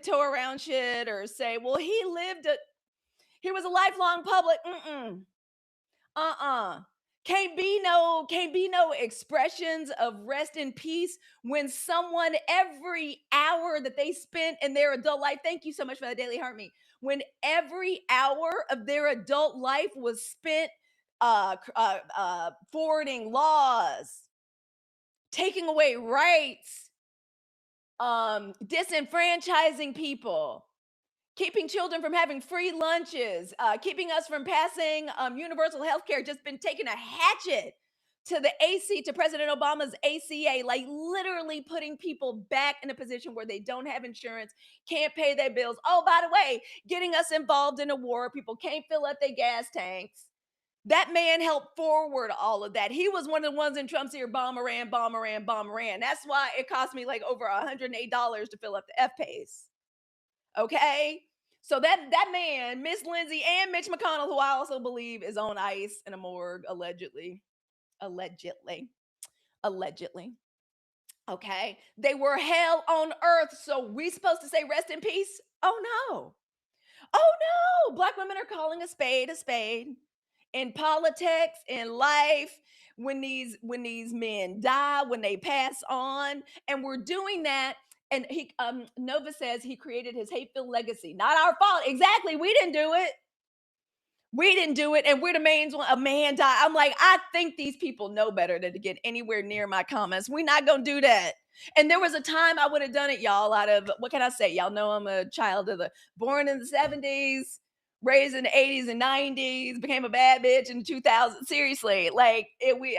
tiptoe around shit or say, well, he was a lifelong public. Uh-uh. Can't be no expressions of rest in peace when someone every hour that they spent in their adult life, thank you so much for that daily heart me. When every hour of their adult life was spent forwarding laws, taking away rights, disenfranchising people, keeping children from having free lunches, keeping us from passing universal health care, just been taking a hatchet to the AC, to President Obama's ACA, like literally putting people back in a position where they don't have insurance, can't pay their bills. Oh, by the way, getting us involved in a war, people can't fill up their gas tanks. That man helped forward all of that. He was one of the ones in Trump's ear, bomb Iran, bomb Iran, bomb Iran. That's why it cost me like over $108 to fill up the F-Pays. Okay? So that man, Miss Lindsay and Mitch McConnell, who I also believe is on ice in a morgue, allegedly. Allegedly. Allegedly. Okay. They were hell on earth. So we supposed to say rest in peace? Oh no. Oh no. Black women are calling a spade a spade. In politics, in life, when these men die, when they pass on, and we're doing that. And he Nova says he created his hate-filled legacy. Not our fault. Exactly. We didn't do it. We didn't do it. And we're the main one. A man died. I'm like, I think these people know better than to get anywhere near my comments. We're not gonna do that. And there was a time I would have done it, y'all, out of what can I say? Y'all know I'm a child of the born in the 70s, raised in the 80s and 90s, became a bad bitch in the 2000s. Seriously, like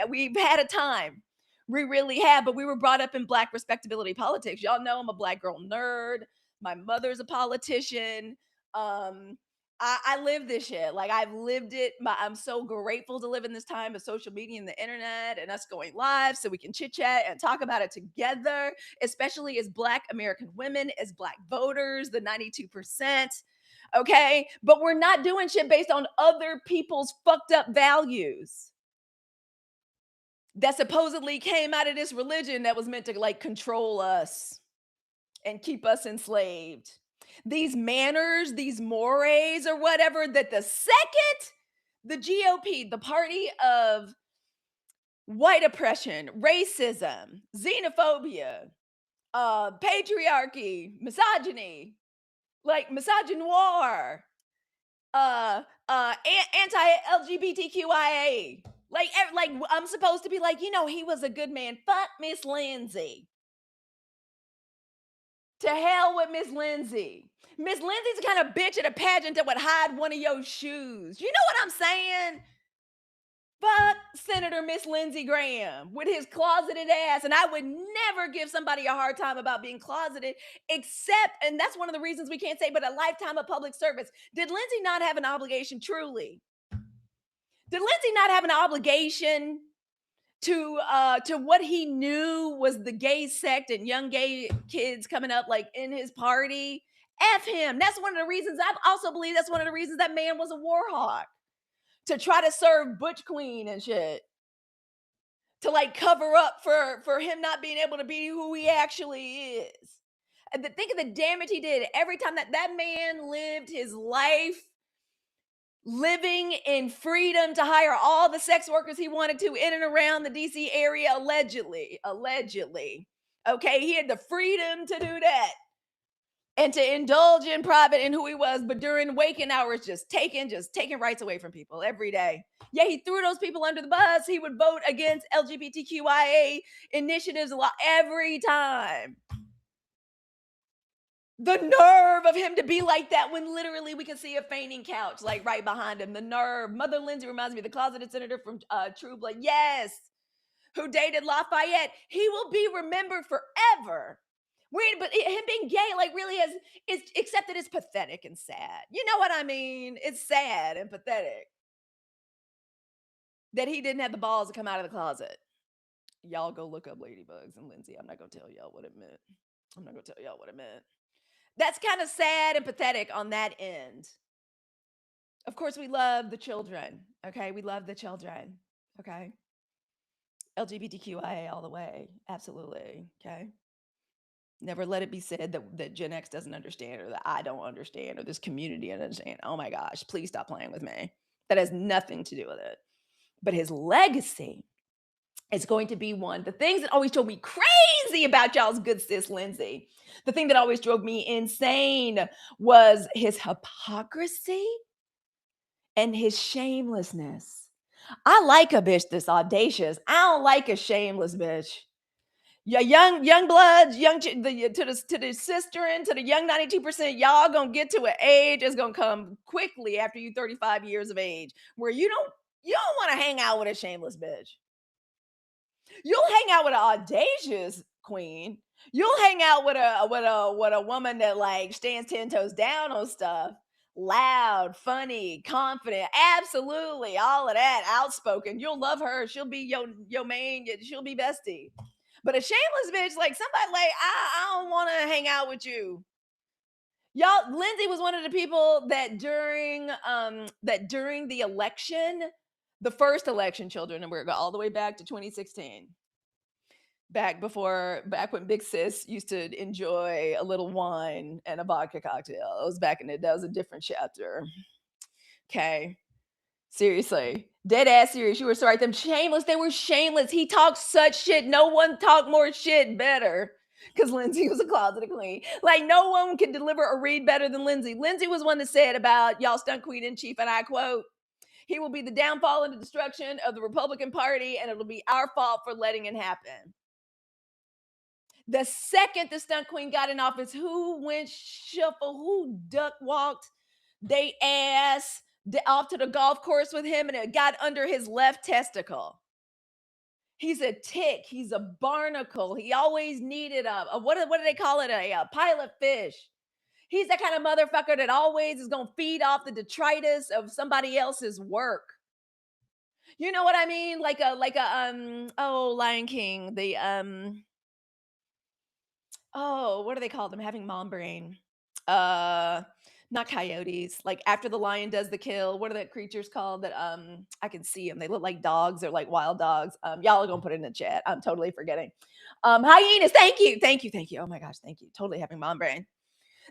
we've had a time. We really have, but we were brought up in black respectability politics. Y'all know I'm a black girl nerd. My mother's a politician. Um, I live this shit. Like I've lived it. I'm so grateful to live in this time of social media and the internet and us going live so we can chit chat and talk about it together, especially as Black American women, as Black voters, the 92%. Okay. But we're not doing shit based on other people's fucked up values that supposedly came out of this religion that was meant to like control us and keep us enslaved. These manners, these mores, or whatever, that the second the GOP, the party of white oppression, racism, xenophobia, patriarchy, misogyny, like misogynoir, anti-LGBTQIA. Like I'm supposed to be like, he was a good man. Fuck Miss Lindsay. To hell with Miss Lindsay. Miss Lindsay's the kind of bitch at a pageant that would hide one of your shoes. You know what I'm saying? Fuck Senator Miss Lindsey Graham with his closeted ass. And I would never give somebody a hard time about being closeted, except, and that's one of the reasons we can't say, but a lifetime of public service. Did Lindsay not have an obligation truly? Did Lindsay not have an obligation to what he knew was the gay sect and young gay kids coming up like in his party? F him. That's one of the reasons. I also believe that's one of the reasons that man was a war hawk, to try to serve Butch Queen and shit, to like cover up for him not being able to be who he actually is. And think of the damage he did every time that man lived his life living in freedom to hire all the sex workers he wanted to in and around the DC area, allegedly. Okay, he had the freedom to do that and to indulge in private in who he was, but during waking hours, just taking rights away from people every day. Yeah, he threw those people under the bus. He would vote against LGBTQIA initiatives a lot every time. The nerve of him to be like that when literally we can see a fainting couch like right behind him. The nerve. Mother Lindsay reminds me of the closeted senator from True Blood. Yes, who dated Lafayette. He will be remembered forever. Weird, but him being gay, like, really is except that it's pathetic and sad. You know what I mean? It's sad and pathetic that he didn't have the balls to come out of the closet. Y'all go look up Ladybugs and Lindsay. I'm not gonna tell y'all what it meant. That's kind of sad and pathetic on that end. Of course, we love the children. Okay, we love the children. Okay, LGBTQIA all the way. Absolutely. Okay. Never let it be said that Gen X doesn't understand or that I don't understand or this community doesn't understand. Oh my gosh, please stop playing with me. That has nothing to do with it. But his legacy is going to be one. The things that always drove me crazy about y'all's good sis Lindsay, the thing that always drove me insane was his hypocrisy and his shamelessness. I like a bitch that's audacious. I don't like a shameless bitch. Yeah, young bloods, to the sister and to the young 92%, y'all gonna get to an age that's gonna come quickly after you 35 years of age, where you don't want to hang out with a shameless bitch. You'll hang out with an audacious queen. You'll hang out with a woman that like stands 10 toes down on stuff. Loud, funny, confident, absolutely, all of that, outspoken. You'll love her. She'll be your main. She'll be bestie. But a shameless bitch, like somebody like I don't want to hang out with you. Y'all, Lindsay was one of the people that during the election, the first election, children, and we're all the way back to 2016. Back when Big Sis used to enjoy a little wine and a vodka cocktail. It was that was a different chapter. Okay. Seriously. Dead ass serious. You were so right. Them shameless, they were shameless. He talked such shit. No one talked more shit better. Because Lindsay was a closeted queen. Like, no one could deliver a read better than Lindsay. Lindsay was one that said about y'all stunt queen in chief, and I quote, he will be the downfall and the destruction of the Republican Party, and it'll be our fault for letting it happen. The second the stunt queen got in office, who went shuffle, who duck walked they ass off to the golf course with him and it got under his left testicle. He's a tick. He's a barnacle. He always needed what do they call it? A pilot fish. He's that kind of motherfucker that always is going to feed off the detritus of somebody else's work. You know what I mean? Lion King, what do they call them? Having mom brain. Not coyotes. Like after the lion does the kill, what are the creatures called that I can see them? They look like dogs. They're like wild dogs. Y'all are gonna put it in the chat. I'm totally forgetting. Hyenas. Thank you. Thank you. Thank you. Oh my gosh, thank you. Totally having mom brain.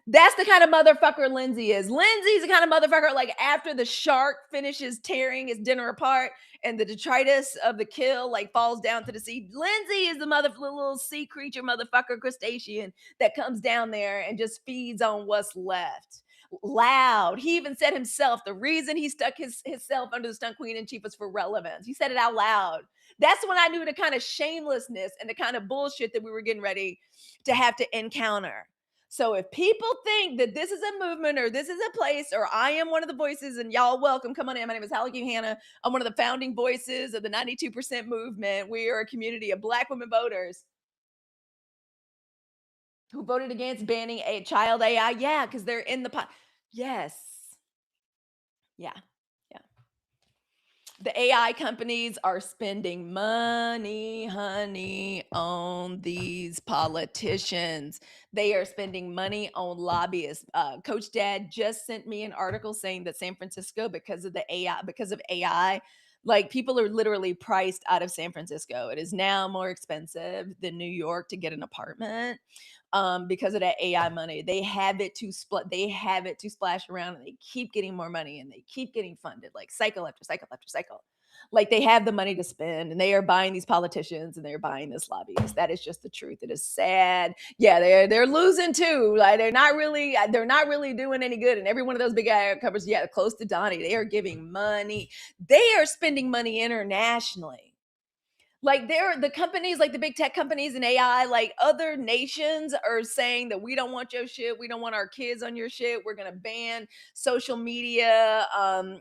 That's the kind of motherfucker Lindsay is. Lindsay's the kind of motherfucker like after the shark finishes tearing his dinner apart and the detritus of the kill like falls down to the sea. Lindsay is the little sea creature motherfucker crustacean that comes down there and just feeds on what's left. Loud. He even said himself the reason he stuck himself under the stunt queen in chief was for relevance. He said it out loud. That's when I knew the kind of shamelessness and the kind of bullshit that we were getting ready to have to encounter. So if people think that this is a movement or this is a place or I am one of the voices and y'all welcome, come on in. My name is Halicue Hannah. I'm one of the founding voices of the 92% movement. We are a community of Black women voters who voted against banning a child AI. Yeah, because they're in the pot. Yes. Yeah. Yeah. The AI companies are spending money, honey, on these politicians. They are spending money on lobbyists. Coach Dad just sent me an article saying that San Francisco, because of AI, like people are literally priced out of San Francisco. It is now more expensive than New York to get an apartment because of that AI money. They have it to splash around and they keep getting more money and they keep getting funded like cycle after cycle after cycle. Like they have the money to spend and they are buying these politicians and they're buying this lobbyists. That is just the truth. It is sad. Yeah, they're losing too. Like they're not really doing any good. And every one of those big AI covers, yeah, close to Donnie, they are giving money. They are spending money internationally. Like the companies, like the big tech companies and AI, like other nations are saying that we don't want your shit. We don't want our kids on your shit. We're gonna ban social media.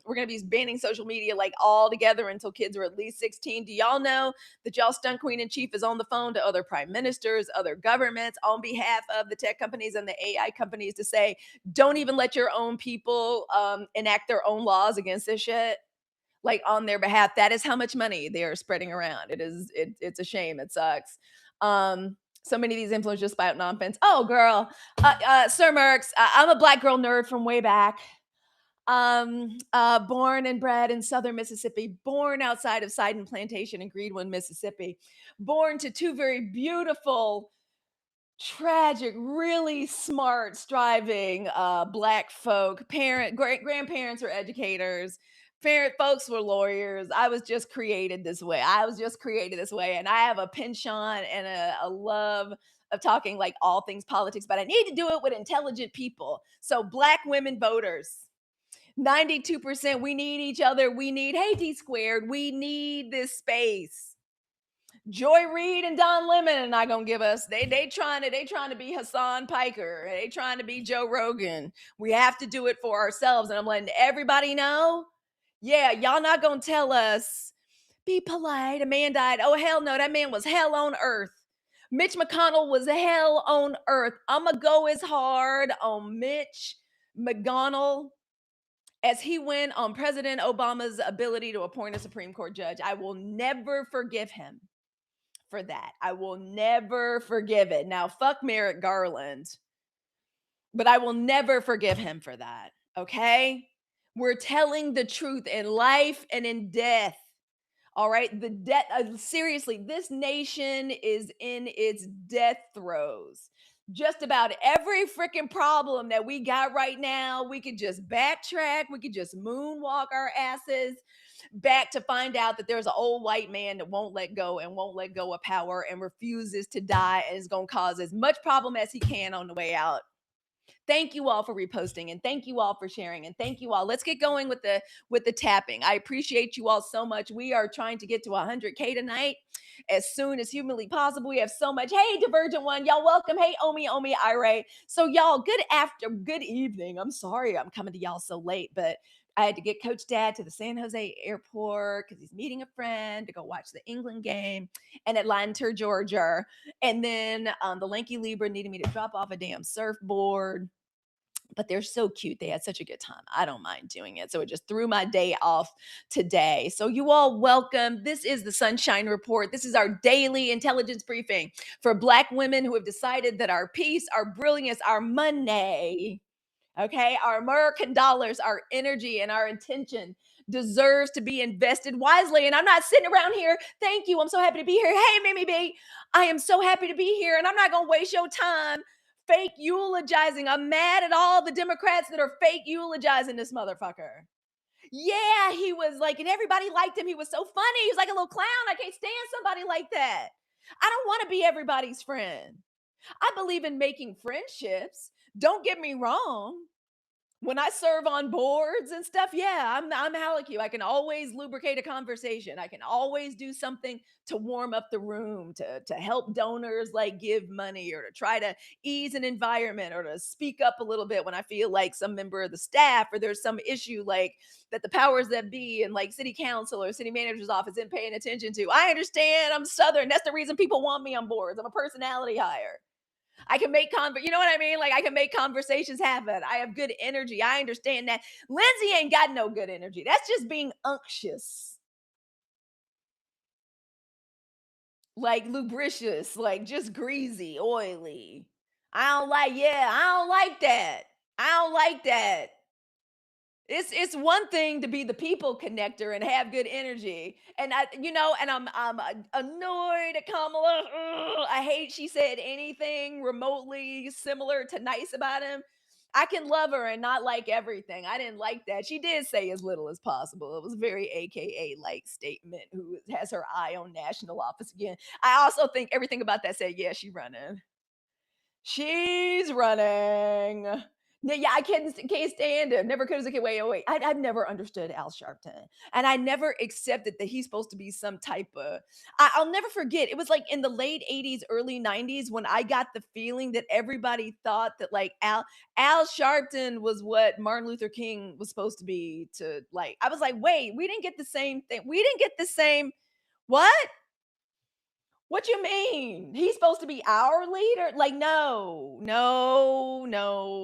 We're gonna be banning social media like all together until kids are at least 16. Do y'all know that y'all stunt queen in chief is on the phone to other prime ministers, other governments on behalf of the tech companies and the AI companies to say, don't even let your own people enact their own laws against this shit? Like on their behalf. That is how much money they are spreading around. It's a shame. It sucks. So many of these influencers just spout nonsense. Oh, girl, Sir Merks, I'm a Black girl nerd from way back. Born and bred in southern Mississippi, born outside of Sidon Plantation in Greenwood, Mississippi, born to two very beautiful tragic, really smart, striving black folk. Great grandparents were educators. Parent folks were lawyers. I was just created this way. I was just created this way. And I have a penchant and a love of talking like all things politics, but I need to do it with intelligent people. So black women voters. 92%, we need each other. We need, hey, D squared, we need this space. Joy Reid and Don Lemon are not gonna give us. They trying to be Hassan Piker. They trying to be Joe Rogan. We have to do it for ourselves. And I'm letting everybody know. Yeah, y'all not gonna tell us. Be polite. A man died. Oh hell no, that man was hell on earth. Mitch McConnell was hell on earth. I'ma go as hard on Mitch McConnell as he went on President Obama's ability to appoint a Supreme Court judge. I will never forgive him for that. I will never forgive it. Now, fuck Merrick Garland, but I will never forgive him for that. Okay? We're telling the truth in life and in death. All right? The death, seriously, this nation is in its death throes. Just about every freaking problem that we got right now, we could just backtrack, we could just moonwalk our asses back to find out that there's an old white man that won't let go and won't let go of power and refuses to die and is going to cause as much problem as he can on the way out. Thank you all for reposting and thank you all for sharing and thank you all. Let's get going with the tapping. I appreciate you all so much. We are trying to get to 100K tonight as soon as humanly possible. We have so much. Hey, Divergent One, y'all welcome. Hey, Omi, Ira. So y'all, good evening. I'm sorry I'm coming to y'all so late, but I had to get Coach Dad to the San Jose airport because he's meeting a friend to go watch the England game in Atlanta, Georgia. And then the Lanky Libra needed me to drop off a damn surfboard, but they're so cute. They had such a good time. I don't mind doing it. So it just threw my day off today. So you all welcome. This is the Sunshine Report. This is our daily intelligence briefing for Black women who have decided that our peace, our brilliance, our money, okay, our American dollars, our energy, and our intention deserves to be invested wisely. And I'm not sitting around here. Thank you. I'm so happy to be here. Hey, Mimi B, I am so happy to be here. And I'm not going to waste your time fake eulogizing. I'm mad at all the Democrats that are fake eulogizing this motherfucker. Yeah, he was like, and everybody liked him. He was so funny. He was like a little clown. I can't stand somebody like that. I don't want to be everybody's friend. I believe in making friendships. Don't get me wrong. When I serve on boards and stuff, yeah, I'm Halicue. I can always lubricate a conversation. I can always do something to warm up the room, to help donors like give money or to try to ease an environment or to speak up a little bit when I feel like some member of the staff or there's some issue like that the powers that be and like city council or city manager's office isn't paying attention to. I understand. I'm Southern. That's the reason people want me on boards. I'm a personality hire. I can make you know what I mean? Like I can make conversations happen. I have good energy. I understand that. Lindsay ain't got no good energy. That's just being unctuous. Like lubricious, like just greasy, oily. I don't like that. I don't like that. It's one thing to be the people connector and have good energy, and I'm annoyed at Kamala. Ugh, I hate she said anything remotely similar to nice about him. I can love her and not like everything. I didn't like that. She did say as little as possible. It was very AKA like statement. Who has her eye on national office again? I also think everything about that said, yeah, she running. She's running. Yeah, I can't stand him. Never could as a kid. Wait. I've never understood Al Sharpton, and I never accepted that he's supposed to be some type of. I'll never forget. It was like in the late '80s, early '90s when I got the feeling that everybody thought that like Al Sharpton was what Martin Luther King was supposed to be. To like, I was like, wait, we didn't get the same thing. We didn't get the same. What? What you mean? He's supposed to be our leader? Like, no.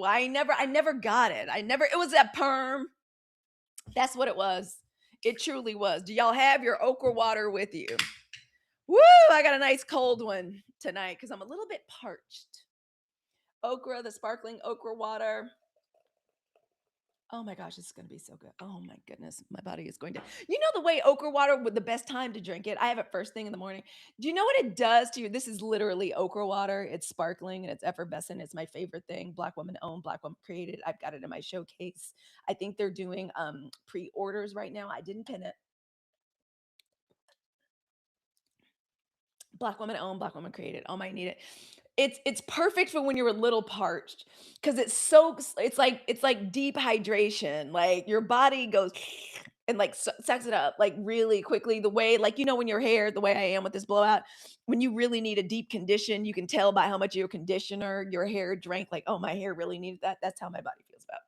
I never got it. It was that perm. That's what it was. It truly was. Do y'all have your okra water with you? Woo! I got a nice cold one tonight because I'm a little bit parched. Okra, the sparkling okra water. Oh my gosh, this is gonna be so good. Oh my goodness, my body is going to. You know the way okra water with the best time to drink it. I have it first thing in the morning. Do you know what it does to you? This is literally okra water. It's sparkling and it's effervescent. It's my favorite thing. Black woman owned, Black woman created. I've got it in my showcase. I think they're doing pre-orders right now. I didn't pin it. Black woman owned, Black woman created. Oh, might need it. It's perfect for when you're a little parched because it soaks. It's like deep hydration. Like your body goes and like sucks it up like really quickly. The way like when your hair, the way I am with this blowout, when you really need a deep condition, you can tell by how much your conditioner your hair drank. Like my hair really needed that. That's how my body feels about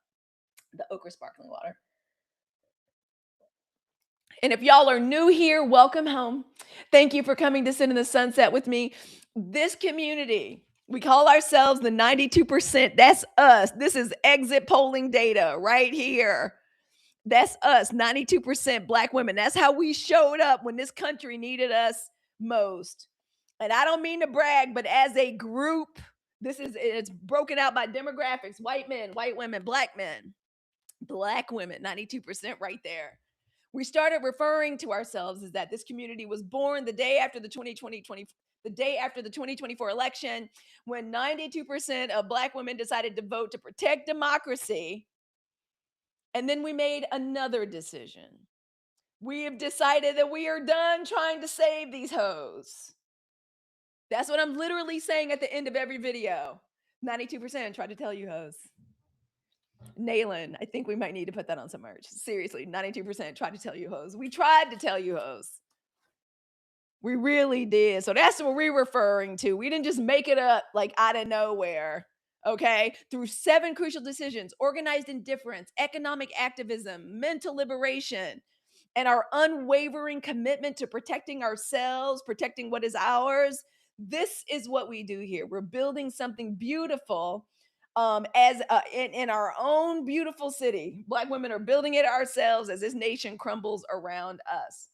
the okra sparkling water. And if y'all are new here, welcome home. Thank you for coming to sit in the sunset with me. This community, we call ourselves the 92%. That's us. This is exit polling data right here. That's us, 92% Black women. That's how we showed up when this country needed us most. And I don't mean to brag, but as a group, it's broken out by demographics: white men, white women, Black men, Black women, 92% right there. We started referring to ourselves as that. This community was born the day after the 2024 election, when 92% of Black women decided to vote to protect democracy. And then we made another decision. We have decided that we are done trying to save these hoes. That's what I'm literally saying at the end of every video. 92% tried to tell you hoes. Nolan, I think we might need to put that on some merch. Seriously, 92% tried to tell you hoes. We tried to tell you hoes. We really did. So that's what we're referring to. We didn't just make it up like out of nowhere. Okay. Through 7 crucial decisions: organized indifference, economic activism, mental liberation, and our unwavering commitment to protecting ourselves, protecting what is ours. This is what we do here. We're building something beautiful as in our own beautiful city. Black women are building it ourselves as this nation crumbles around us.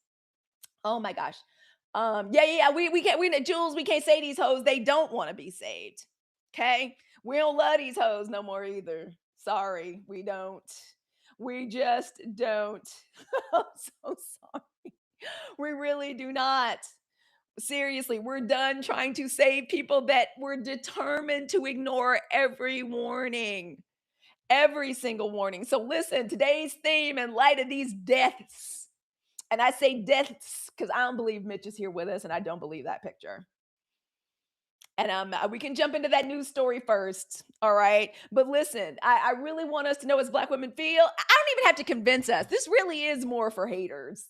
Oh my gosh. Yeah. We can't. Jules. We can't say these hoes. They don't want to be saved. Okay. We don't love these hoes no more either. Sorry, we don't. We just don't. I'm so sorry. We really do not. Seriously, we're done trying to save people that were determined to ignore every warning, every single warning. So, listen, today's theme in light of these deaths, and I say deaths because I don't believe Mitch is here with us, and I don't believe that picture. And we can jump into that news story first. All right. But listen, I really want us to know as Black women feel. I don't even have to convince us. This really is more for haters.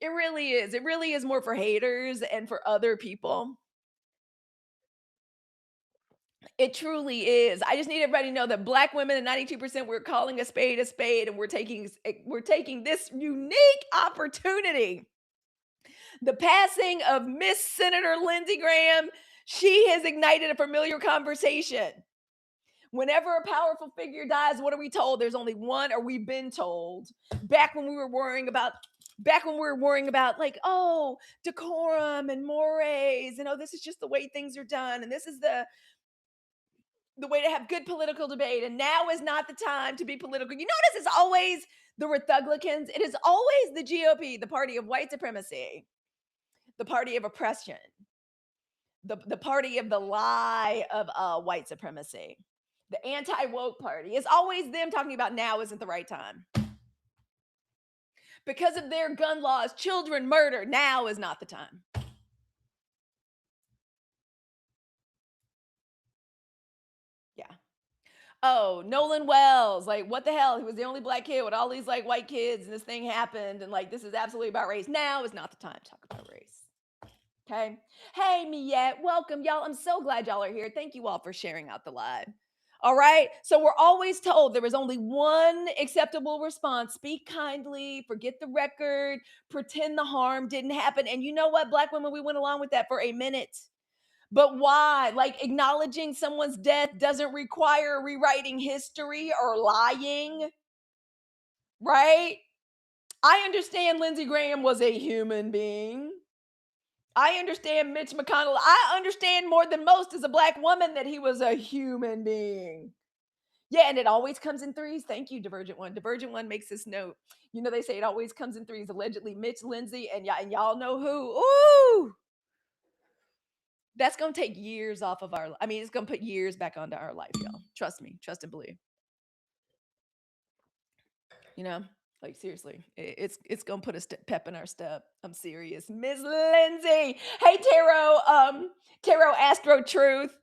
It really is. It really is more for haters and for other people. It truly is. I just need everybody to know that Black women at 92%, we're calling a spade, and we're taking this unique opportunity. The passing of Miss Senator Lindsey Graham, she has ignited a familiar conversation. Whenever a powerful figure dies, what are we told? There's only one, or we've been told. Back when we were worrying about like, oh, decorum and mores, and oh, this is just the way things are done, and this is the way to have good political debate, and now is not the time to be political. You notice it's always the Republicans. It is always the GOP, the party of white supremacy, the party of oppression, the party of the lie of white supremacy, the anti-woke party. It's always them talking about now isn't the right time. Because of their gun laws, children murder, now is not the time. Yeah. Oh, Nolan Wells, like what the hell? He was the only Black kid with all these like white kids, and this thing happened, and like this is absolutely about race. Now is not the time to talk about race. Okay. Hey, Miette, welcome, y'all. I'm so glad y'all are here. Thank you all for sharing out the live. All right. So we're always told there is only one acceptable response: speak kindly, forget the record, pretend the harm didn't happen. And you know what, Black women, we went along with that for a minute. But why? Like, acknowledging someone's death doesn't require rewriting history or lying, right? I understand Lindsey Graham was a human being. I understand Mitch McConnell. I understand more than most as a Black woman that he was a human being. Yeah, and it always comes in threes. Thank you, Divergent One. Divergent One makes this note. You know, they say it always comes in threes. Allegedly, Mitch, Lindsay, and y'all know who. Ooh, that's gonna take years off of our. I mean, it's gonna put years back onto our life, y'all. Trust me, trust and believe. You know, like seriously, it's gonna put a pep in our step. I'm serious, Miss Lindsay. Hey, Tarot Astro Truth,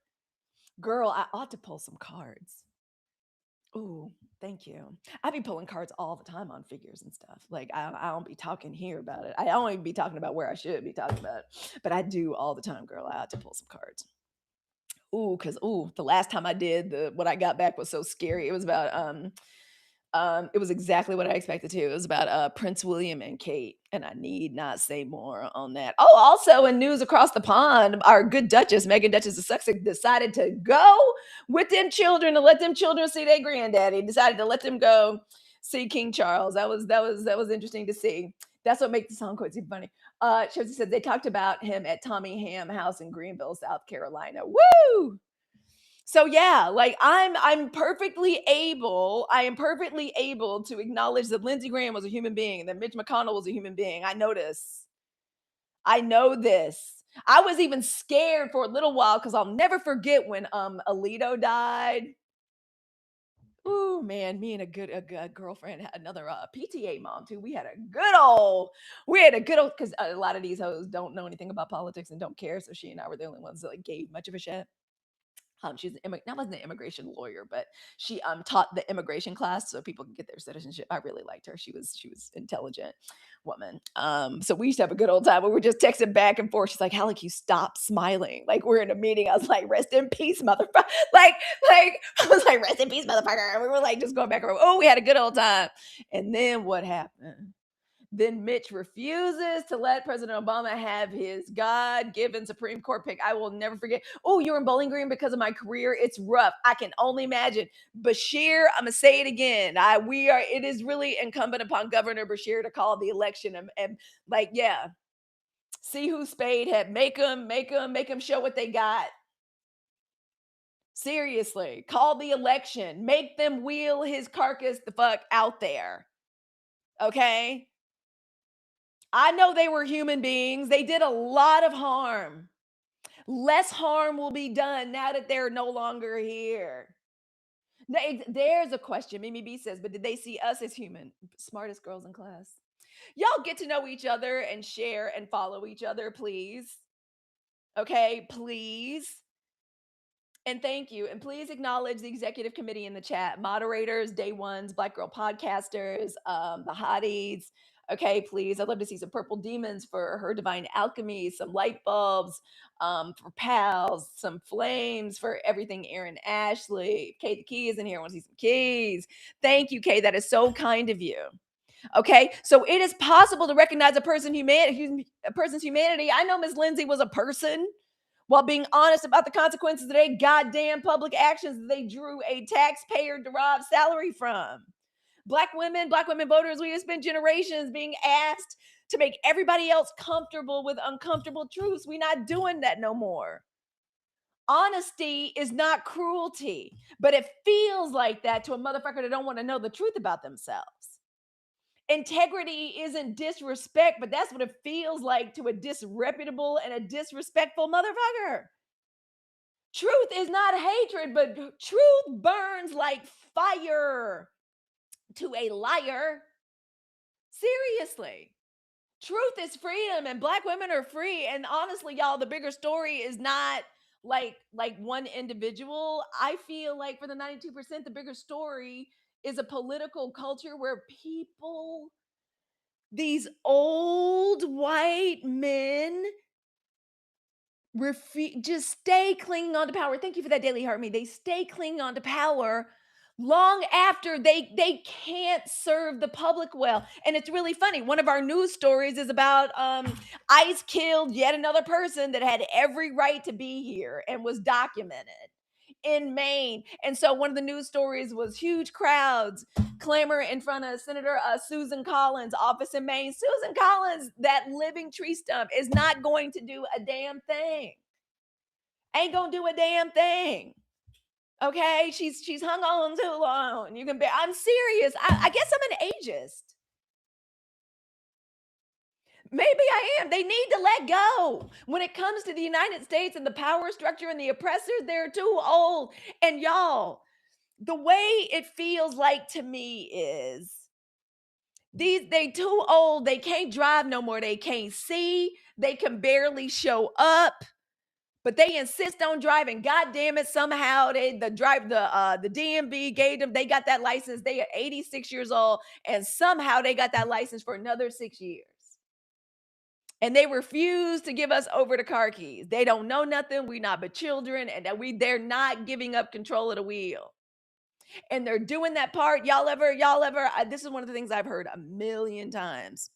girl. I ought to pull some cards. Ooh, thank you. I be pulling cards all the time on figures and stuff. Like I don't be talking here about it. I only be talking about where I should be talking about it. But I do all the time, girl. I ought to pull some cards. Ooh, because the last time I did what I got back was so scary. It was about it was exactly what I expected to. It was about Prince William and Kate, and I need not say more on that. Oh, also in news across the pond, our good Duchess, Megan Duchess of Sussex, decided to go with them children to let them children see their granddaddy. Decided to let them go see King Charles. That was interesting to see. That's what makes the song quite so funny. She said they talked about him at Tommy Ham House in Greenville, South Carolina. Woo! So yeah, like I am perfectly able to acknowledge that Lindsey Graham was a human being and that Mitch McConnell was a human being. I know this. I know this. I was even scared for a little while because I'll never forget when Alito died. Ooh, man, me and a girlfriend had another PTA mom too. We had a good old because a lot of these hoes don't know anything about politics and don't care. So she and I were the only ones that like gave much of a shit. She's not wasn't an immigration lawyer, but she taught the immigration class so people can get their citizenship. I really liked her. She was intelligent woman. So we used to have a good old time. We were just texting back and forth. She's like, Halicue, stop smiling. Like we're in a meeting. I was like, rest in peace, motherfucker. Like I was like, rest in peace, motherfucker. And we were like just going back and forth. Oh, we had a good old time. And then what happened? Then Mitch refuses to let President Obama have his God given Supreme Court pick. I will never forget. Oh, you're in Bowling Green because of my career. It's rough. I can only imagine. Bashir, I'm gonna say it again. It is really incumbent upon Governor Bashir to call the election and like, yeah, see who Spade had. Make them show what they got. Seriously, call the election. Make them wheel his carcass the fuck out there. Okay? I know they were human beings. They did a lot of harm. Less harm will be done now that they're no longer here. There's a question. Mimi B says, but did they see us as human? Smartest girls in class. Y'all get to know each other and share and follow each other, please. Okay, please. And thank you. And please acknowledge the executive committee in the chat, moderators, day ones, Black Girl podcasters, the hotties. Okay, please. I'd love to see some purple demons for her divine alchemy, some light bulbs for pals, some flames for everything Aaron Ashley. Kay the Key is in here. I want to see some keys. Thank you, Kay. That is so kind of you. Okay, so it is possible to recognize a person's humanity. I know Miss Lindsay was a person while being honest about the consequences of their goddamn public actions that they drew a taxpayer-derived salary from. Black women voters, we have spent generations being asked to make everybody else comfortable with uncomfortable truths. We're not doing that no more. Honesty is not cruelty, but it feels like that to a motherfucker that don't want to know the truth about themselves. Integrity isn't disrespect, but that's what it feels like to a disreputable and a disrespectful motherfucker. Truth is not hatred, but truth burns like fire to a liar. Seriously. Truth is freedom and Black women are free. And honestly, y'all, the bigger story is not like one individual. I feel like for the 92%, the bigger story is a political culture where people, these old white men, just stay clinging on to power. Thank you for that daily heart me. They stay clinging on to power long after they can't serve the public well. And it's really funny. One of our news stories is about ICE killed yet another person that had every right to be here and was documented in Maine. And so one of the news stories was huge crowds clamor in front of Senator Susan Collins' office in Maine. Susan Collins, that living tree stump, is not going to do a damn thing. Ain't gonna do a damn thing. Okay, she's hung on too long. You can be. I'm serious. I guess I'm an ageist. Maybe I am. They need to let go. When it comes to the United States and the power structure and the oppressors, they're too old. And y'all, the way it feels like to me is they too old. They can't drive no more. They can't see. They can barely show up. But they insist on driving. God damn it! Somehow the DMV gave them. They got that license. They are 86 years old, and somehow they got that license for another 6 years. And they refuse to give us over the car keys. They don't know nothing. We not but children, and they're not giving up control of the wheel. And they're doing that part. This is one of the things I've heard a million times.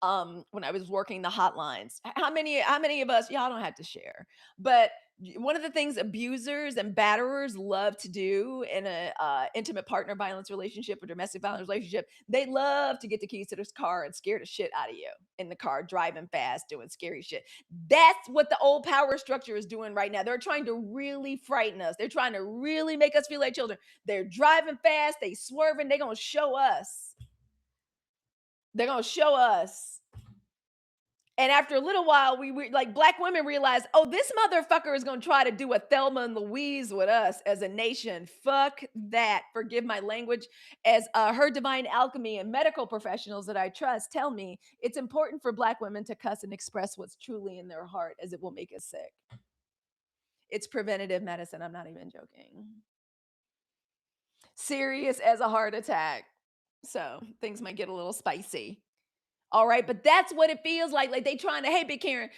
When I was working the hotlines. How many of us, y'all don't have to share, but one of the things abusers and batterers love to do in a intimate partner violence relationship or domestic violence relationship, they love to get the keys to this car and scare the shit out of you in the car, driving fast, doing scary shit. That's what the old power structure is doing right now. They're trying to really frighten us. They're trying to really make us feel like children. They're driving fast, they swerving, they're gonna show us. They're gonna show us. And after a little while, we like black women realized, oh, this motherfucker is gonna try to do a Thelma and Louise with us as a nation. Fuck that. Forgive my language. As her divine alchemy and medical professionals that I trust tell me, it's important for black women to cuss and express what's truly in their heart, as it will make us sick. It's preventative medicine. I'm not even joking. Serious as a heart attack. So things might get a little spicy. All right, but that's what it feels like. Like they trying to, hey big Karen,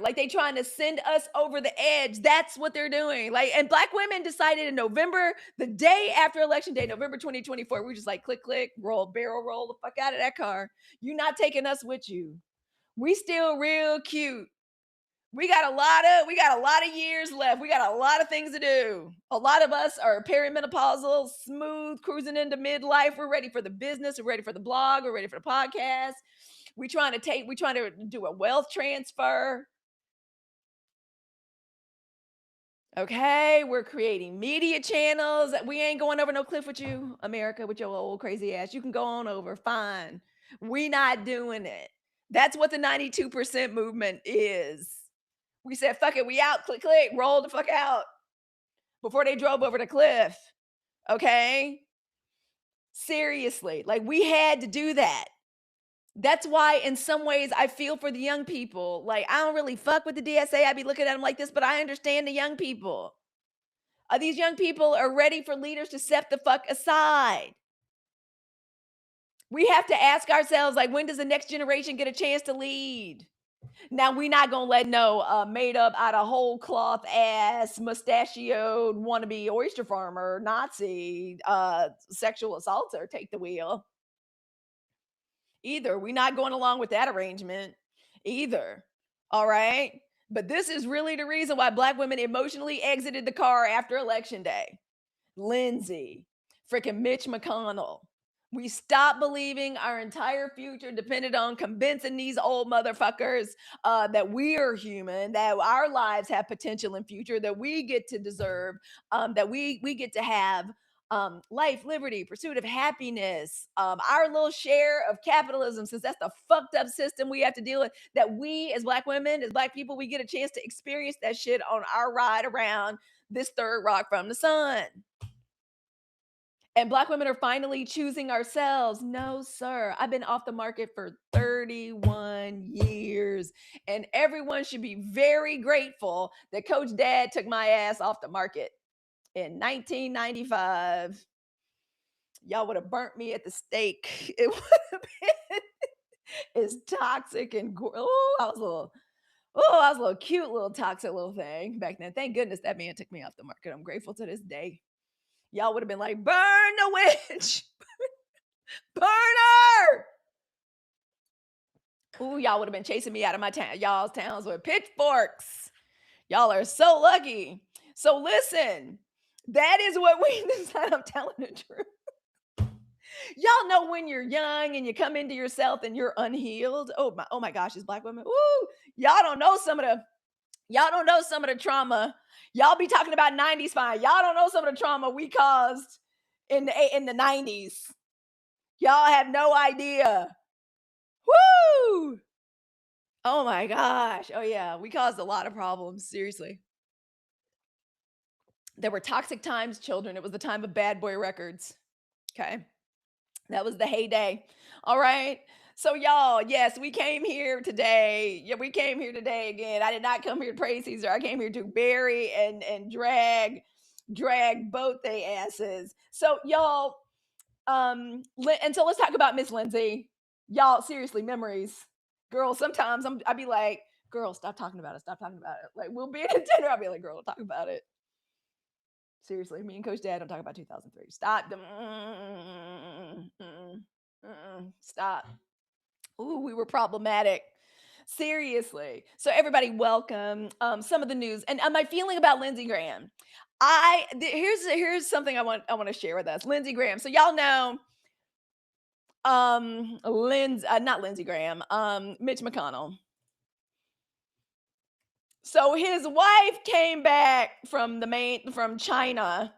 like they trying to send us over the edge. That's what they're doing. Like, and black women decided in November, the day after election day, November 2024, we just like click, click, barrel roll the fuck out of that car. You not taking us with you. We still real cute. We got a lot of years left. We got a lot of things to do. A lot of us are perimenopausal, smooth, cruising into midlife. We're ready for the business. We're ready for the blog. We're ready for the podcast. We trying to do a wealth transfer. Okay, we're creating media channels. We ain't going over no cliff with you, America, with your old crazy ass. You can go on over, fine. We not doing it. That's what the 92% movement is. We said, fuck it, we out, click, click, roll the fuck out before they drove over the cliff. Okay? Seriously, like we had to do that. That's why, in some ways, I feel for the young people. Like, I don't really fuck with the DSA. I be looking at them like this, but I understand the young people. These young people are ready for leaders to step the fuck aside. We have to ask ourselves, like, when does the next generation get a chance to lead? Now we not gonna let no made up out of whole cloth ass mustachioed wannabe oyster farmer Nazi sexual assaulter take the wheel. Either we not going along with that arrangement either. All right. But this is really the reason why black women emotionally exited the car after election day. Lindsay, freaking Mitch McConnell. We stopped believing our entire future depended on convincing these old motherfuckers that we are human, that our lives have potential and future, that we get to deserve, that we get to have life, liberty, pursuit of happiness, our little share of capitalism, since that's the fucked up system we have to deal with, that we as black women, as black people, we get a chance to experience that shit on our ride around this third rock from the sun. And black women are finally choosing ourselves. No, sir. I've been off the market for 31 years. And everyone should be very grateful that Coach Dad took my ass off the market in 1995. Y'all would have burnt me at the stake. It would have been as toxic and I was a little cute little toxic little thing back then. Thank goodness that man took me off the market. I'm grateful to this day. Y'all would have been like, burn the witch. Burn her. Ooh, y'all would have been chasing me out of my town, y'all's towns with pitchforks. Y'all are so lucky. So listen, that is what we decide. I'm telling the truth. Y'all know when you're young and you come into yourself and you're unhealed. Oh my gosh, these black women. Ooh, y'all don't know some of the Y'all don't know some of the trauma. Y'all be talking about 90s fine. Y'all don't know some of the trauma we caused in the 90s. Y'all have no idea. Woo! Oh my gosh. Oh yeah, we caused a lot of problems, seriously. There were toxic times, children. It was the time of Bad Boy Records. Okay. That was the heyday. All right. So y'all, yes, we came here today. Yeah, we came here today again. I did not come here to praise Caesar. I came here to bury and drag both they asses. So y'all, and so let's talk about Miss Lindsay. Y'all, seriously, memories. Girl, sometimes I'd be like, girl, stop talking about it. Stop talking about it. Like we'll be at dinner. I'll be like, girl, talk about it. Seriously, me and Coach Dad don't talk about 2003. Stop. Stop. Ooh, we were problematic. Seriously. So everybody, welcome. Some of the news and my feeling about Lindsey Graham. Here's something I want to share with us. Lindsey Graham. So y'all know, not Lindsey Graham. Mitch McConnell. So his wife came back from China.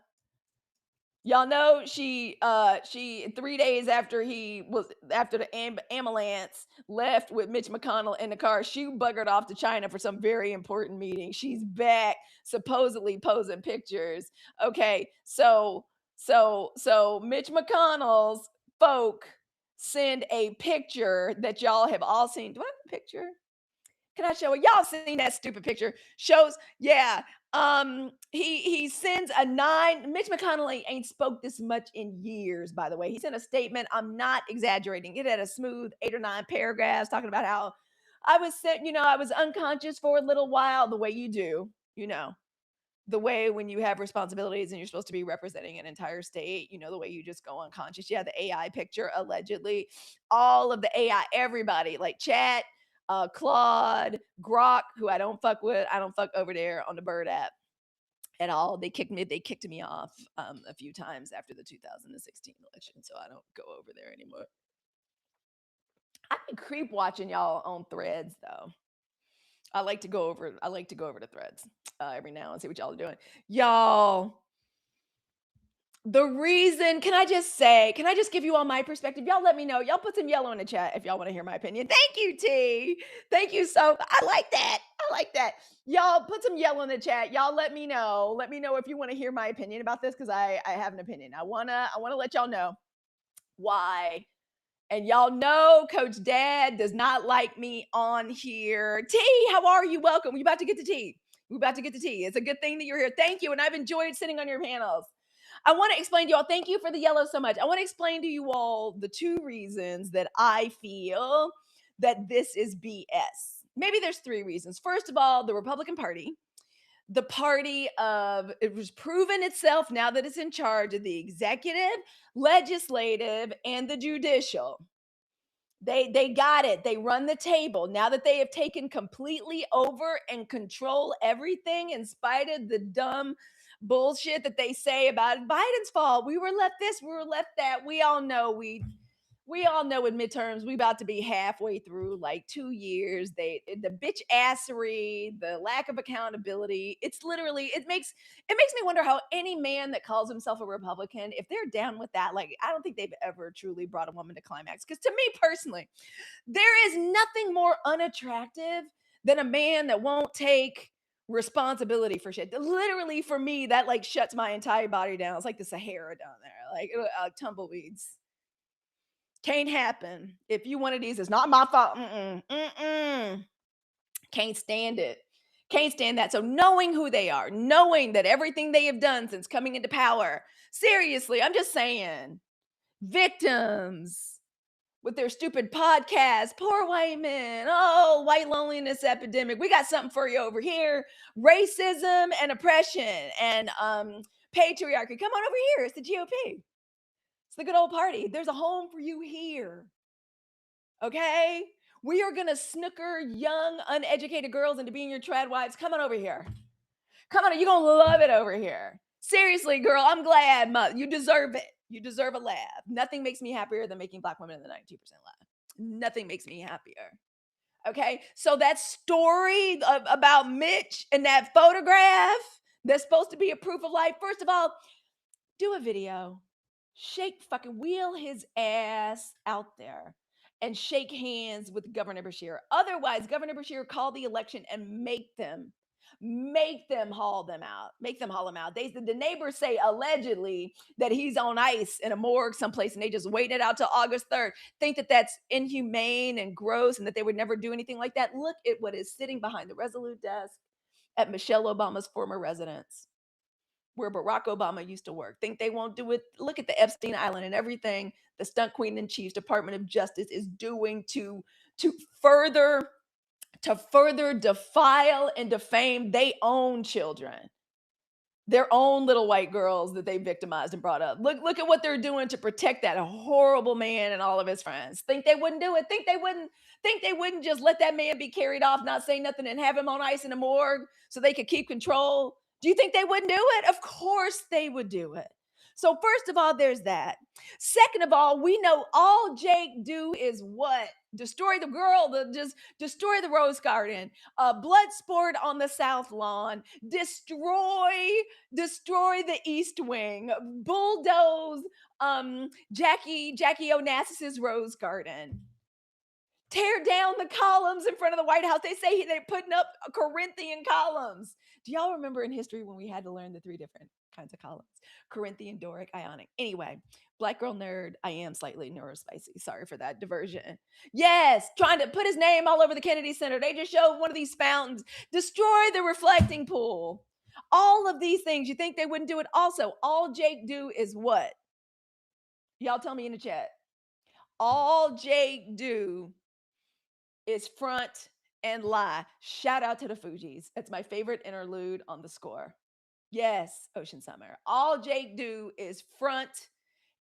Y'all know she 3 days after the ambulance left with Mitch McConnell in the car, she buggered off to China for some very important meeting. She's back, supposedly posing pictures. Okay, so Mitch McConnell's folk send a picture that y'all have all seen. Do I have a picture? Can I show it? Y'all seen that stupid picture? Shows, yeah. He sends a 9. Mitch McConnell ain't spoke this much in years, by the way. He sent a statement. I'm not exaggerating. It had a smooth 8 or 9 paragraphs talking about how I was unconscious for a little while, the way you do, the way when you have responsibilities and you're supposed to be representing an entire state, the way you just go unconscious. Yeah, the AI picture, allegedly. All of the AI, everybody, like Chat, Claude, Grok, who I don't fuck with. I don't fuck over there on the Bird app at all. They kicked me off a few times after the 2016 election, so I don't go over there anymore. I can creep watching y'all on Threads though. I like to go over to Threads every now and see what y'all are doing. Y'all, the reason, can I just give you all my perspective? Y'all let me know. Y'all put some yellow in the chat if y'all want to hear my opinion. Thank you, T. Thank you so. I like that. I like that. Y'all put some yellow in the chat. Y'all let me know. Let me know if you want to hear my opinion about this, because I have an opinion. I wanna let y'all know why. And y'all know Coach Dad does not like me on here. T, how are you? Welcome. We about to get to tea. We about to get to tea. It's a good thing that you're here. Thank you. And I've enjoyed sitting on your panels. I want to explain to y'all. Thank you for the yellow so much. I want to explain to you all the 2 reasons that I feel that this is BS. Maybe there's 3 reasons. First of all, the Republican Party, the party of it was proven itself now that it's in charge of the executive, legislative, and the judicial. They got it. They run the table. Now that they have taken completely over and control everything, in spite of the dumb bullshit that they say about Biden's fault. We were left this, we were left that. We all know in midterms we about to be halfway through, like 2 years. The bitch assery, the lack of accountability. It's literally, it makes me wonder how any man that calls himself a Republican, if they're down with that, like I don't think they've ever truly brought a woman to climax. Because to me personally, there is nothing more unattractive than a man that won't take responsibility for shit. Literally, for me, that like shuts my entire body down. It's like the Sahara down there, like tumbleweeds. Can't happen. If you one of these, it's not my fault. Can't stand it. Can't stand that. So knowing who they are, knowing that everything they have done since coming into power, seriously, I'm just saying, victims with their stupid podcast, poor white men, oh, white loneliness epidemic. We got something for you over here. Racism and oppression and patriarchy. Come on over here. It's the GOP. It's the good old party. There's a home for you here. Okay? We are going to snooker young, uneducated girls into being your trad wives. Come on over here. Come on. You're going to love it over here. Seriously, girl, I'm glad. You deserve it. You deserve a laugh. Nothing makes me happier than making Black women in the 92% laugh. Nothing makes me happier. Okay, so that story about Mitch and that photograph that's supposed to be a proof of life. First of all, do a video, shake fucking wheel his ass out there and shake hands with Governor Bashir. Otherwise, Governor Bashir call the election and make them haul them out, make them haul him out. The neighbors say allegedly that he's on ice in a morgue someplace and they just waited it out till August 3rd. Think that that's inhumane and gross and that they would never do anything like that. Look at what is sitting behind the Resolute desk at Michelle Obama's former residence where Barack Obama used to work. Think they won't do it? Look at the Epstein Island and everything the stunt queen in chief's Department of Justice is doing to further defile and defame their own children, their own little white girls that they victimized and brought up. Look at what they're doing to protect that horrible man and all of his friends. Think they wouldn't do it? Think they wouldn't just let that man be carried off, not say nothing, and have him on ice in the morgue so they could keep control? Do you think they wouldn't do it? Of course they would do it. So first of all, there's that. Second of all, we know all Jake do is what? Destroy the girl, just destroy the rose garden, blood sport on the south lawn, destroy the east wing, bulldoze Jackie Onassis's rose garden, tear down the columns in front of the White House. They say they're putting up Corinthian columns. Do y'all remember in history when we had to learn the three different kinds of columns? Corinthian, Doric, Ionic. Anyway, black girl nerd, I am slightly neurospicy. Sorry for that diversion. Yes, trying to put his name all over the Kennedy Center. They just showed one of these fountains. Destroy the reflecting pool. All of these things, you think they wouldn't do it? Also, all Jake do is what? Y'all tell me in the chat. All Jake do is front and lie. Shout out to the Fugees. It's my favorite interlude on the score. Yes, Ocean Summer. All Jake do is front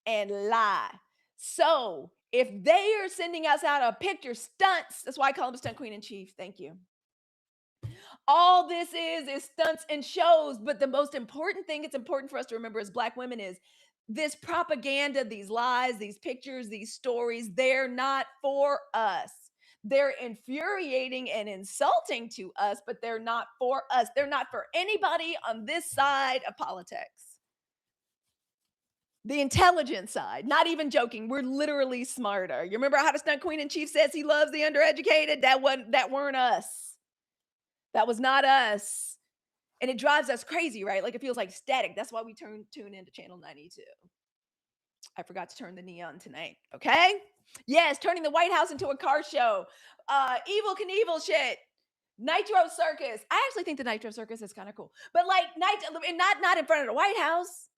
and lie. So if they are sending us out a picture stunts, that's why I call them stunt queen in chief. Thank you. All this is stunts and shows. But the most important thing it's important for us to remember as Black women is this propaganda, these lies, these pictures, these stories, they're not for us. They're infuriating and insulting to us, but they're not for us. They're not for anybody on this side of politics. The intelligent side, not even joking, we're literally smarter. You remember how the stunt queen in chief says he loves the undereducated? That weren't us. That was not us. And it drives us crazy, right? Like it feels like static. That's why we tune into channel 92. I forgot to turn the neon tonight. Okay. Yes, turning the White House into a car show. Evil Knievel shit. Nitro Circus. I actually think the Nitro Circus is kind of cool. But like not in front of the White House.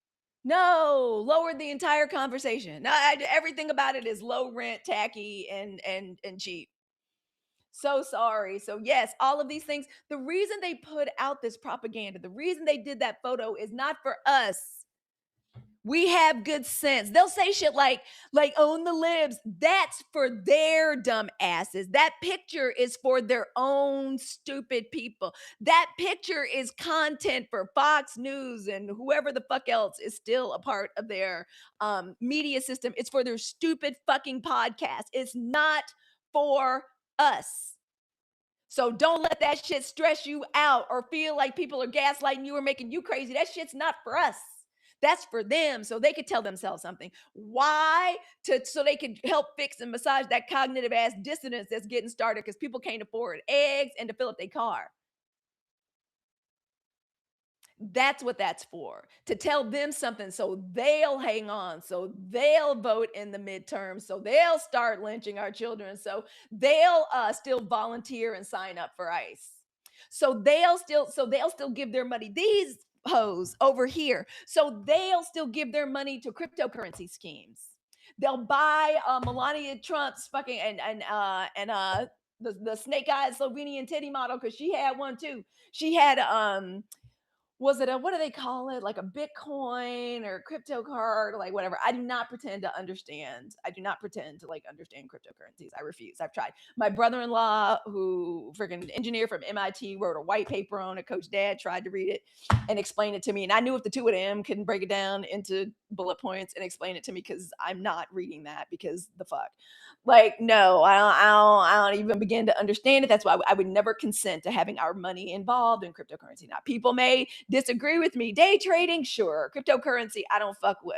No, lowered the entire conversation. No, everything about it is low rent, tacky, and cheap. So sorry. So yes, all of these things. The reason they put out this propaganda, the reason they did that photo is not for us. We have good sense. They'll say shit like own the libs. That's for their dumb asses. That picture is for their own stupid people. That picture is content for Fox News and whoever the fuck else is still a part of their media system. It's for their stupid fucking podcast. It's not for us. So don't let that shit stress you out or feel like people are gaslighting you or making you crazy. That shit's not for us. That's for them, so they could tell themselves something. Why? So they could help fix and massage that cognitive ass dissonance that's getting started because people can't afford eggs and to fill up their car. That's what that's for. To tell them something so they'll hang on, so they'll vote in the midterms, so they'll start lynching our children, so they'll still volunteer and sign up for ICE. So they'll still give their money. These hoes over here. So they'll still give their money to cryptocurrency schemes. They'll buy Melania Trump's fucking the snake eyed Slovenian titty model because she had one too. She had was it a, what do they call it? Like a Bitcoin or crypto card, or like whatever. I do not pretend to understand. I do not pretend to like understand cryptocurrencies. I refuse. I've tried. My brother-in-law, who freaking engineer from MIT, wrote a white paper on it. Coach Dad tried to read it and explain it to me. And I knew if the two of them couldn't break it down into bullet points and explain it to me, because I'm not reading that, because the fuck. Like, no, I don't even begin to understand it. That's why I would never consent to having our money involved in cryptocurrency. Now, people may disagree with me. Day trading, sure. Cryptocurrency, I don't fuck with.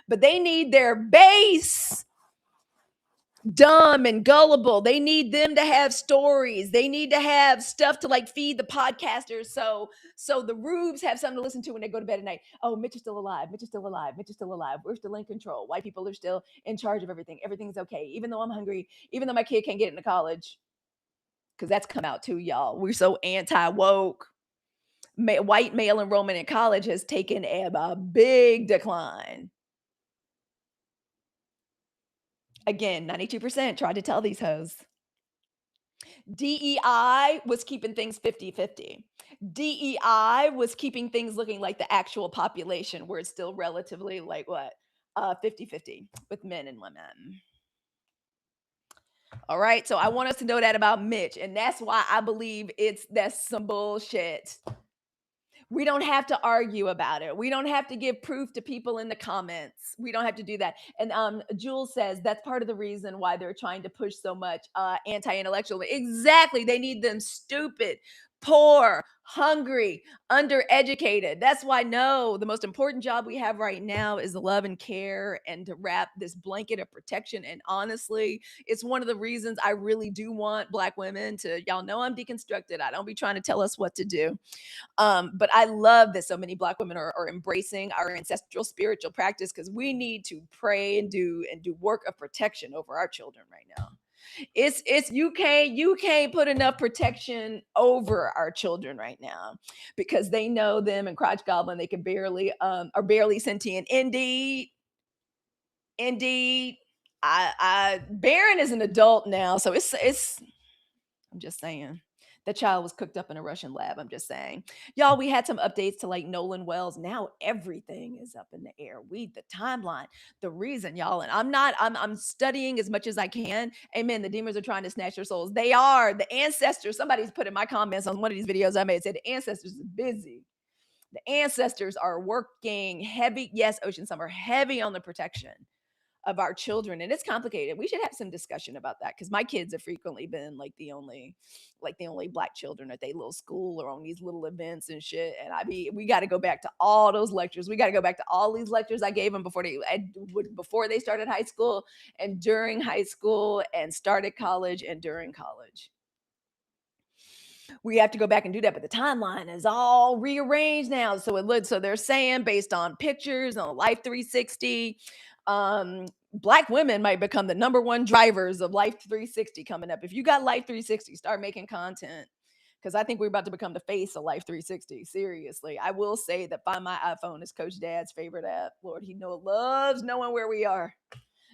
But they need their base dumb and gullible. They need them to have stories. They need to have stuff to like feed the podcasters. So the rubes have something to listen to when they go to bed at night. Oh, Mitch is still alive. Mitch is still alive. Mitch is still alive. We're still in control. White people are still in charge of everything. Everything's okay. Even though I'm hungry, even though my kid can't get into college. Because that's come out too, y'all. We're so anti-woke. White male enrollment in college has taken a big decline. Again, 92% tried to tell these hoes. DEI was keeping things 50-50. DEI was keeping things looking like the actual population, where it's still relatively like what? 50-50 with men and women. All right. So I want us to know that about Mitch. And that's why I believe that's some bullshit. We don't have to argue about it. We don't have to give proof to people in the comments. We don't have to do that. And Jules says that's part of the reason why they're trying to push so much anti-intellectual. Exactly. They need them stupid, poor, hungry, undereducated. That's why, no, the most important job we have right now is the love and care and to wrap this blanket of protection. And honestly, it's one of the reasons I really do want Black women to, y'all know I'm deconstructed. I don't be trying to tell us what to do. But I love that so many Black women are embracing our ancestral spiritual practice, because we need to pray and do work of protection over our children right now. It's you can't put enough protection over our children right now, because they know them and crotch goblin. They can barely are barely sentient. Indeed. I Baron is an adult now, so it's I'm just saying. The child was cooked up in a Russian lab. I'm just saying. Y'all, we had some updates to like Nolan Wells. Now everything is up in the air. The timeline, the reason, y'all. And I'm studying as much as I can. Amen. The demons are trying to snatch their souls. They are. The ancestors, somebody's put in my comments on one of these videos I made, said the ancestors are busy. The ancestors are working heavy. Yes, Ocean Summer, heavy on the protection of our children. And it's complicated. We should have some discussion about that, because my kids have frequently been like the only Black children at their little school or on these little events and shit. And we got to go back to all those lectures. We got to go back to all these lectures I gave them before they started high school and during high school and started college and during college. We have to go back and do that, but the timeline is all rearranged now. So they're saying, based on pictures on Life 360, Black women might become the number one drivers of Life 360 coming up. If you got Life 360, start making content, because I think we're about to become the face of Life 360. Seriously, I will say that Find My iPhone is Coach Dad's favorite app. Lord, he loves knowing where we are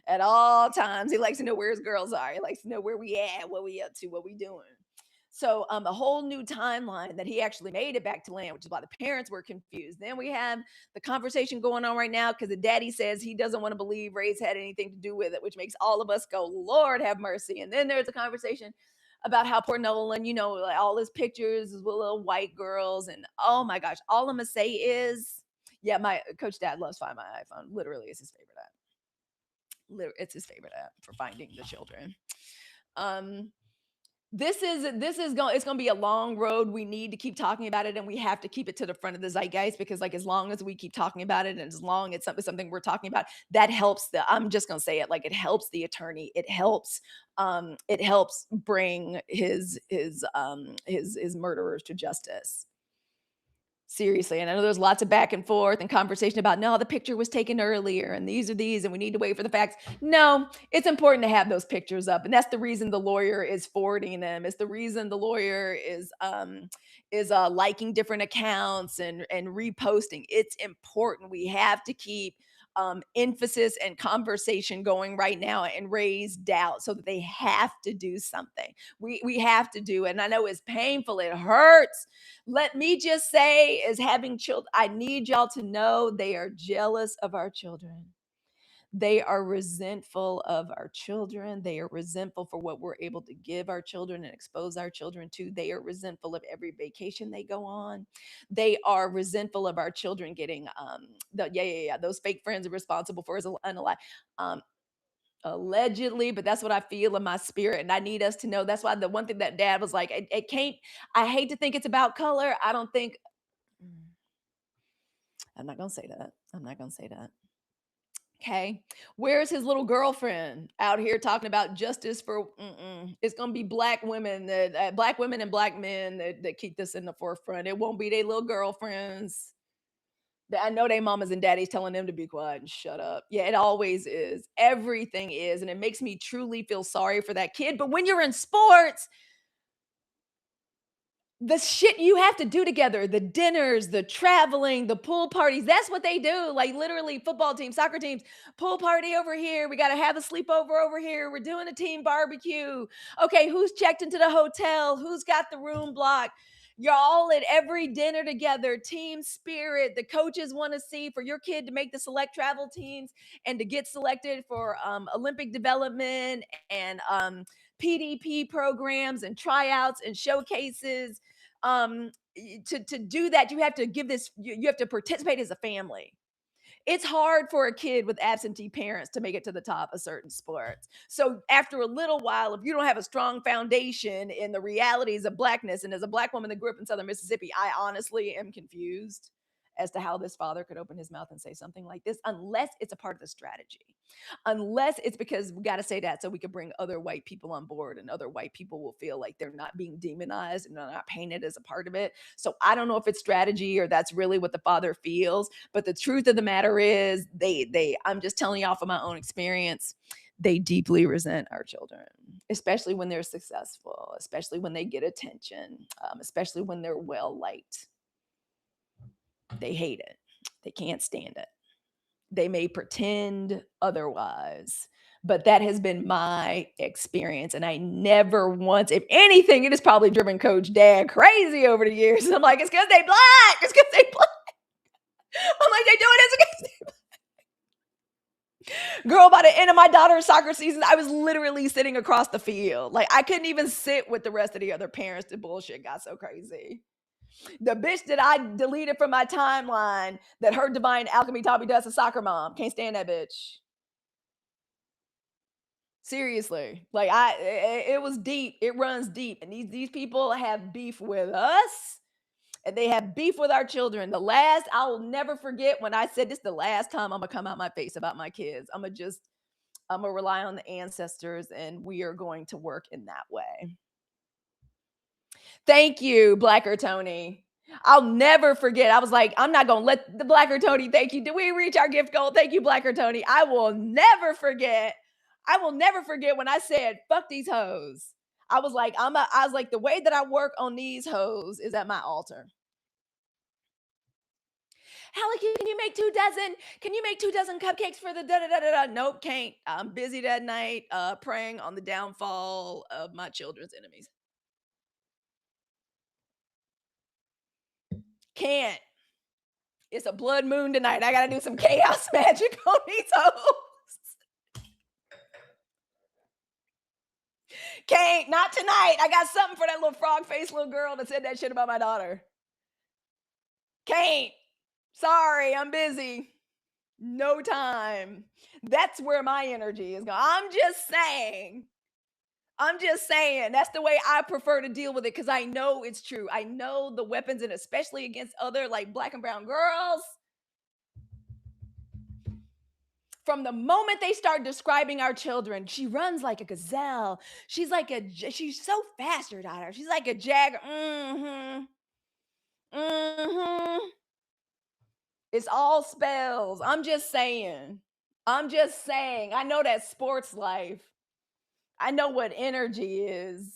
at all times. He likes to know where his girls are. He likes to know where we at, what we up to, what we doing. So a whole new timeline that he actually made it back to land, which is why the parents were confused. Then we have the conversation going on right now, because the daddy says he doesn't want to believe race had anything to do with it, which makes all of us go, Lord have mercy. And then there's a conversation about how poor Nolan, like all his pictures with little white girls. And oh my gosh, all I'm going to say is, yeah, my Coach Dad loves Find My iPhone. Literally, it's his favorite app. It's his favorite app for finding the children. This is it's going to be a long road. We need to keep talking about it, and we have to keep it to the front of the zeitgeist, because like as long as we keep talking about it, and as long as it's something we're talking about, that helps I'm just going to say it, like it helps the attorney. It helps bring his murderers to justice. Seriously. And I know there's lots of back and forth and conversation about, no, the picture was taken earlier and these are these, and we need to wait for the facts. No, it's important to have those pictures up. And that's the reason the lawyer is forwarding them. It's the reason the lawyer is liking different accounts and reposting. It's important. We have to keep emphasis and conversation going right now and raise doubt so that they have to do something. We have to do it. And I know it's painful, it hurts. Let me just say, as having children, I need y'all to know they are jealous of our children. They are resentful of our children. They are resentful for what we're able to give our children and expose our children to. They are resentful of every vacation they go on. They are resentful of our children getting those fake friends are responsible for us unalive. Um, allegedly, but that's what I feel in my spirit. And I need us to know that's why the one thing that dad was like, it can't, I hate to think it's about color. I don't think, I'm not going to say that. I'm not going to say that. Okay. Where's his little girlfriend out here talking about justice for it's going to be black women black women and black men that keep this in the forefront. It won't be their little girlfriends. I know they mamas and daddies telling them to be quiet and shut up. Yeah, it always is. Everything is. And it makes me truly feel sorry for that kid. But when you're in sports, the shit you have to do together, the dinners, the traveling, the pool parties, that's what they do. Like literally football teams, soccer teams, pool party over here. We got to have a sleepover over here. We're doing a team barbecue. Okay, who's checked into the hotel? Who's got the room blocked? You're all at every dinner together, team spirit. The coaches want to see for your kid to make the select travel teams and to get selected for Olympic development and PDP programs and tryouts and showcases. To do that, you have to give this, you have to participate as a family. It's hard for a kid with absentee parents to make it to the top of certain sports. So after a little while, if you don't have a strong foundation in the realities of blackness, and as a black woman that grew up in Southern Mississippi, I honestly am confused as to how this father could open his mouth and say something like this, unless it's a part of the strategy. Unless it's because we got to say that so we can bring other white people on board and other white people will feel like they're not being demonized and they're not painted as a part of it. So I don't know if it's strategy or that's really what the father feels, but the truth of the matter is I'm just telling you off of my own experience, they deeply resent our children, especially when they're successful, especially when they get attention, especially when they're well liked. They hate it. They can't stand it. They may pretend otherwise, but that has been my experience. And I never once, if anything, it has probably driven Coach Dad crazy over the years. I'm like, it's because they black. It's because they black. I'm like, they do it as a girl. By the end of my daughter's soccer season, I was literally sitting across the field. Like I couldn't even sit with the rest of the other parents. The bullshit got so crazy. The bitch that I deleted from my timeline that her divine alchemy taught me that's a soccer mom. Can't stand that bitch. Seriously. Like it was deep. It runs deep. And these people have beef with us and they have beef with our children. I will never forget when I said this the last time I'm gonna come out my face about my kids. I'm gonna rely on the ancestors and we are going to work in that way. Thank you, Blacker Tony. I'll never forget. I was like, I'm not going to let the Blacker Tony thank you. Did we reach our gift goal? Thank you, Blacker Tony. I will never forget. I will never forget when I said, fuck these hoes. I was like, the way that I work on these hoes is at my altar. Halicue, can you make 2 dozen? Can you make 2 dozen cupcakes for the da da da da da? Nope, can't. I'm busy that night praying on the downfall of my children's enemies. Can't. It's a blood moon tonight. I got to do some chaos magic on these hoes. Can't. Not tonight. I got something for that little frog-faced little girl that said that shit about my daughter. Can't. Sorry, I'm busy. No time. That's where my energy is going. I'm just saying. That's the way I prefer to deal with it because I know it's true. I know the weapons, and especially against other like black and brown girls. From the moment they start describing our children, she runs like a gazelle. She's so fast, your daughter. She's like a jag. It's all spells. I'm just saying. I know that sports life. I know what energy is.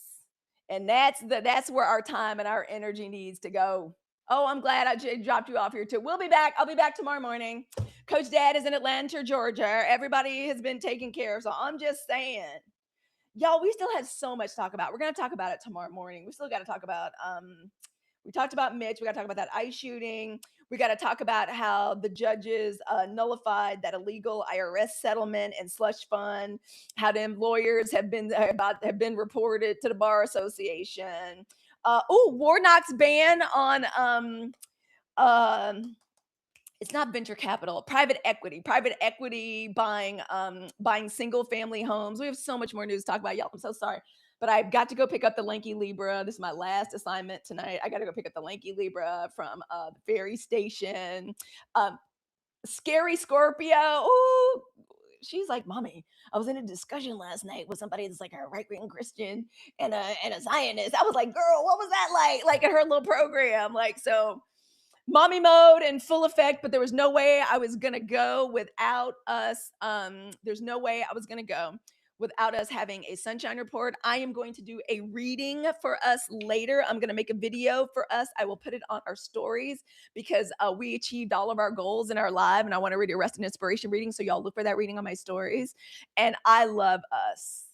And that's where our time and our energy needs to go. Oh, I'm glad I dropped you off here too. We'll be back. I'll be back tomorrow morning. Coach Dad is in Atlanta, Georgia. Everybody has been taken care of. So I'm just saying, y'all, we still have so much to talk about. We're going to talk about it tomorrow morning. We still got to talk about, we talked about Mitch. We got to talk about that ICE shooting. We got to talk about how the judges nullified that illegal IRS settlement and slush fund. How them lawyers have been reported to the Bar Association. Warnock's ban on it's not venture capital, private equity buying single family homes. We have so much more news to talk about, y'all. I'm so sorry, but I've got to go pick up the lanky Libra. This is my last assignment tonight. I got to go pick up the lanky Libra from the ferry station. Scary Scorpio. Ooh, she's like, mommy, I was in a discussion last night with somebody that's like a right-wing Christian and a Zionist. I was like, girl, what was that like? Like in her little program. Like, so mommy mode in full effect, but there was no way I was gonna go without us. There's no way I was gonna go without us having a sunshine report. I am going to do a reading for us later. I'm gonna make a video for us. I will put it on our stories because we achieved all of our goals in our live, and I want to read a rest and inspiration reading. So y'all look for that reading on my stories. And I love us.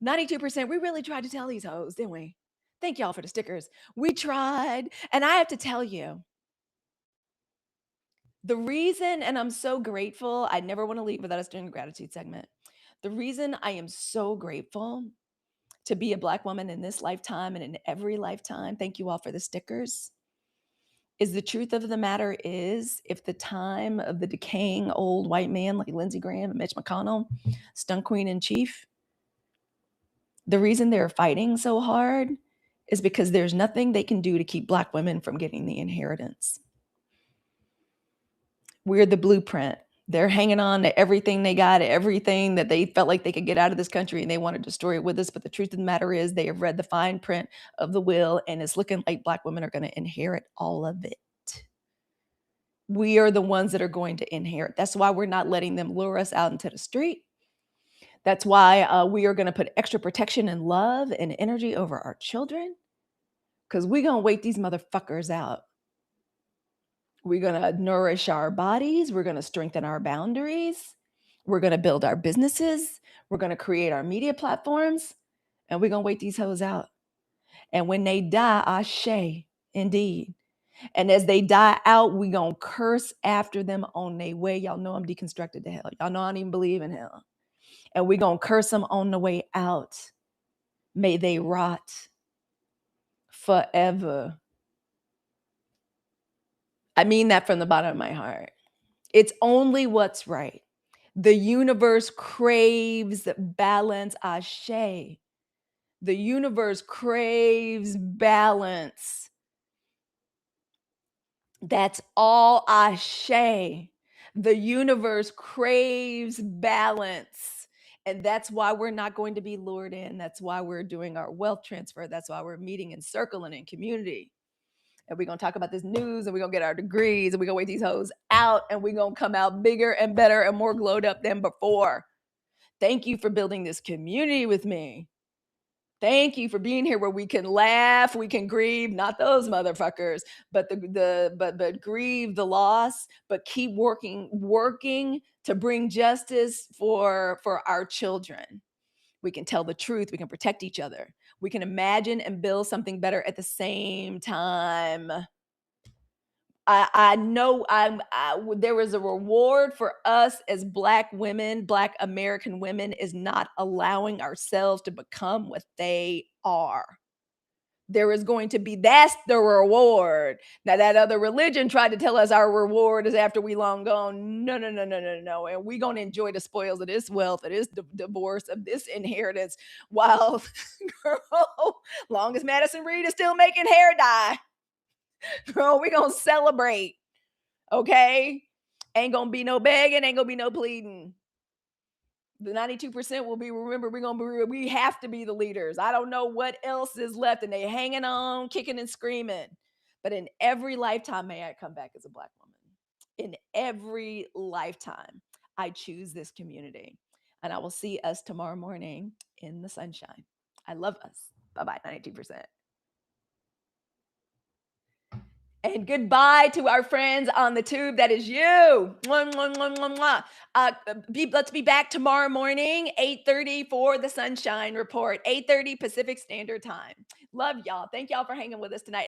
92%. We really tried to tell these hoes, didn't we? Thank y'all for the stickers. We tried. And I have to tell you, the reason, and I'm so grateful, I never want to leave without us doing a gratitude segment. The reason I am so grateful to be a Black woman in this lifetime and in every lifetime, thank you all for the stickers, is the truth of the matter is if the time of the decaying old white man like Lindsay Graham and Mitch McConnell, stunt queen in chief, the reason they're fighting so hard is because there's nothing they can do to keep Black women from getting the inheritance. We're the blueprint. They're hanging on to everything they got, everything that they felt like they could get out of this country, and they want to destroy it with us. But the truth of the matter is they have read the fine print of the will, and it's looking like Black women are going to inherit all of it. We are the ones that are going to inherit. That's why we're not letting them lure us out into the street. That's why we are going to put extra protection and love and energy over our children, because we're going to wait these motherfuckers out. We're going to nourish our bodies. We're going to strengthen our boundaries. We're going to build our businesses. We're going to create our media platforms. And we're going to wait these hoes out. And when they die, ashe, indeed. And as they die out, we going to curse after them on their way. Y'all know I'm deconstructed to hell. Y'all know I don't even believe in hell. And we going to curse them on the way out. May they rot forever. I mean that from the bottom of my heart. It's only what's right. The universe craves balance, ashe. The universe craves balance. That's all, ashe. The universe craves balance. And that's why we're not going to be lured in. That's why we're doing our wealth transfer. That's why we're meeting in circle and in community. And we're going to talk about this news, and we're going to get our degrees, and we're going to wait these hoes out, and we're going to come out bigger and better and more glowed up than before. Thank you for building this community with me. Thank you for being here where we can laugh, we can grieve, not those motherfuckers, but but grieve the loss, but keep working to bring justice for our children. We can tell the truth, we can protect each other. We can imagine and build something better at the same time. I know there is a reward for us as Black women, Black American women, is not allowing ourselves to become what they are. There is going to be, that's the reward. Now, that other religion tried to tell us our reward is after we long gone. No. And we're going to enjoy the spoils of this wealth, of this divorce, of this inheritance, while, girl, long as Madison Reed is still making hair dye. Bro, we gonna celebrate. Okay? Ain't gonna be no begging, ain't gonna be no pleading. The 92% will be, remember, we have to be the leaders. I don't know what else is left, and they hanging on, kicking and screaming. But in every lifetime, may I come back as a Black woman. In every lifetime, I choose this community. And I will see us tomorrow morning in the sunshine. I love us. Bye-bye, 92%. And goodbye to our friends on the tube. That is you. Mwah, mwah, mwah, mwah, mwah. Let's be back tomorrow morning, 8:30 for the Sunshine Report, 8:30 Pacific Standard Time. Love y'all. Thank y'all for hanging with us tonight.